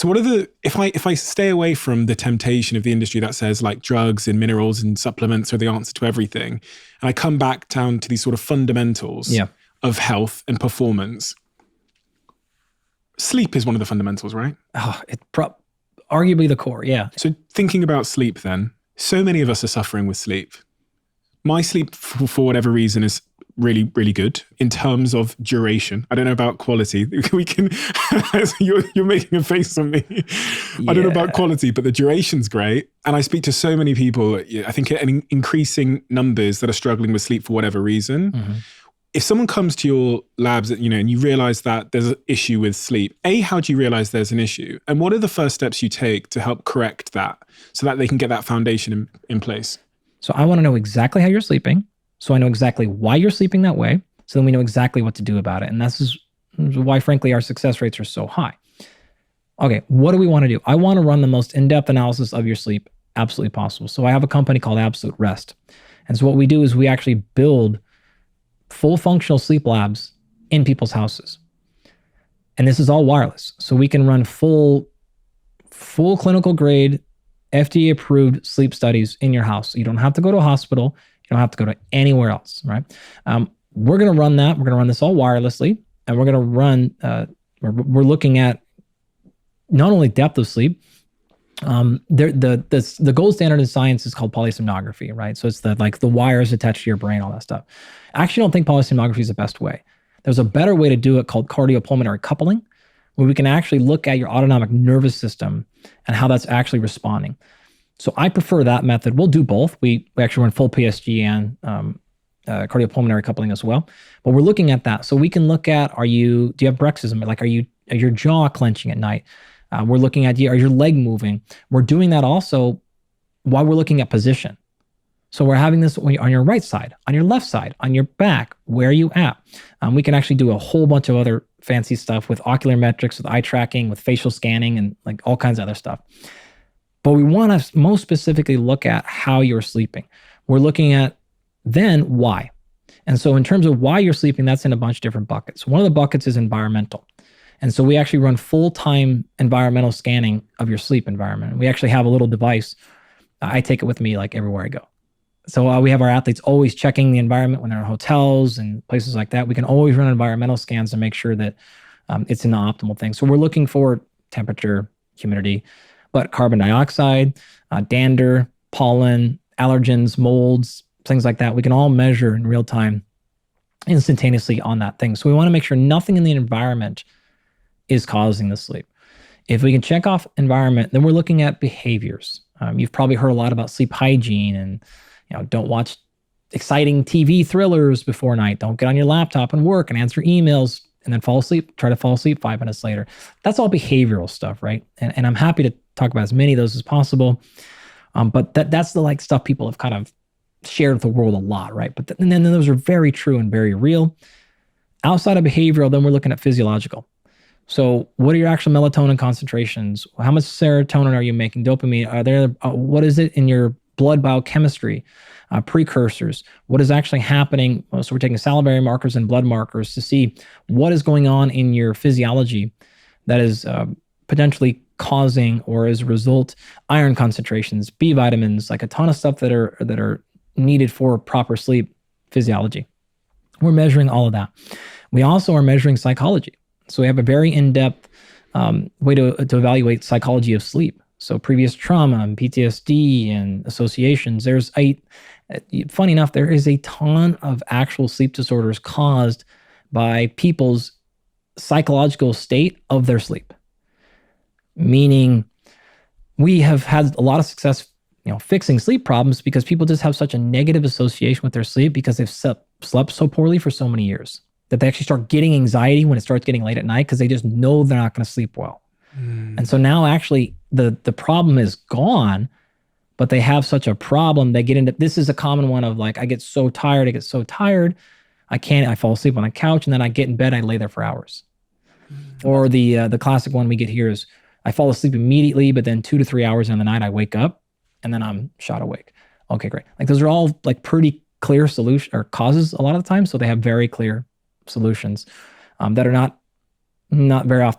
So what are the, if I stay away from the temptation of the industry that says like drugs and minerals and supplements are the answer to everything, and I come back down to these sort of fundamentals of health and performance, sleep is one of the fundamentals, right? Oh, arguably the core, yeah. So thinking about sleep then, so many of us are suffering with sleep. My sleep, for whatever reason, is really, really good in terms of duration. I don't know about quality. We can, you're making a face on me. Yeah. I don't know about quality, but the duration's great. And I speak to so many people, I think in increasing numbers that are struggling with sleep for whatever reason. Mm-hmm. If someone comes to your labs, and you realize that there's an issue with sleep, how do you realize there's an issue? And what are the first steps you take to help correct that so that they can get that foundation in place? So I want to know exactly how you're sleeping. So I know exactly why you're sleeping that way. So then we know exactly what to do about it. And this is why, frankly, our success rates are so high. Okay, what do we want to do? I want to run the most in-depth analysis of your sleep absolutely possible. So I have a company called Absolute Rest. And so what we do is we actually build full functional sleep labs in people's houses. And this is all wireless. So we can run full clinical grade, FDA approved sleep studies in your house. So you don't have to go to a hospital. You don't have to go to anywhere else, right? We're going to run that. We're going to run this all wirelessly. And we're going to run, we're looking at not only depth of sleep, the gold standard in science is called polysomnography, right? So it's the wires attached to your brain, all that stuff. I actually don't think polysomnography is the best way. There's a better way to do it called cardiopulmonary coupling, where we can actually look at your autonomic nervous system and how that's actually responding. So I prefer that method. We'll do both. We actually run full PSG and cardiopulmonary coupling as well. But we're looking at that. So we can look at, do you have bruxism? Like, are your jaw clenching at night? We're looking at, are your leg moving? We're doing that also while we're looking at position. So we're having this on your right side, on your left side, on your back. Where are you at? We can actually do a whole bunch of other fancy stuff with ocular metrics, with eye tracking, with facial scanning, and like all kinds of other stuff. But we want to most specifically look at how you're sleeping. We're looking at then why. And so in terms of why you're sleeping, that's in a bunch of different buckets. One of the buckets is environmental. And so we actually run full-time environmental scanning of your sleep environment. We actually have a little device. I take it with me like everywhere I go. So we have our athletes always checking the environment when they're in hotels and places like that. We can always run environmental scans to make sure that it's in the optimal thing. So we're looking for temperature, humidity, but carbon dioxide, dander, pollen, allergens, molds, things like that. We can all measure in real time instantaneously on that thing. So we want to make sure nothing in the environment is causing the sleep. If we can check off environment, then we're looking at behaviors. You've probably heard a lot about sleep hygiene and, don't watch exciting TV thrillers before night. Don't get on your laptop and work and answer emails and then fall asleep, try to fall asleep 5 minutes later. That's all behavioral stuff, right? And I'm happy to talk about as many of those as possible. But that's the stuff people have kind of shared with the world a lot, right? But and then those are very true and very real. Outside of behavioral, then we're looking at physiological. So what are your actual melatonin concentrations? How much serotonin are you making? Dopamine? Are there? What is it in your blood biochemistry? Precursors? What is actually happening? So we're taking salivary markers and blood markers to see what is going on in your physiology that is potentially causing, or as a result, iron concentrations, B vitamins, like a ton of stuff that are needed for proper sleep physiology. We're measuring all of that. We also are measuring psychology. So we have a very in-depth way to evaluate psychology of sleep. So previous trauma and PTSD and associations. Funny enough, there is a ton of actual sleep disorders caused by people's psychological state of their sleep. Meaning we have had a lot of success, fixing sleep problems because people just have such a negative association with their sleep because they've slept so poorly for so many years that they actually start getting anxiety when it starts getting late at night because they just know they're not going to sleep well. And so now actually the problem is gone, but they have such a problem. They get into, this is a common one of I get so tired, I fall asleep on the couch, and then I get in bed, I lay there for hours. Or the classic one we get here is I fall asleep immediately, but then 2 to 3 hours in the night, I wake up and then I'm shot awake. Okay, great. Those are all pretty clear solution or causes a lot of the time. So they have very clear solutions that are not very often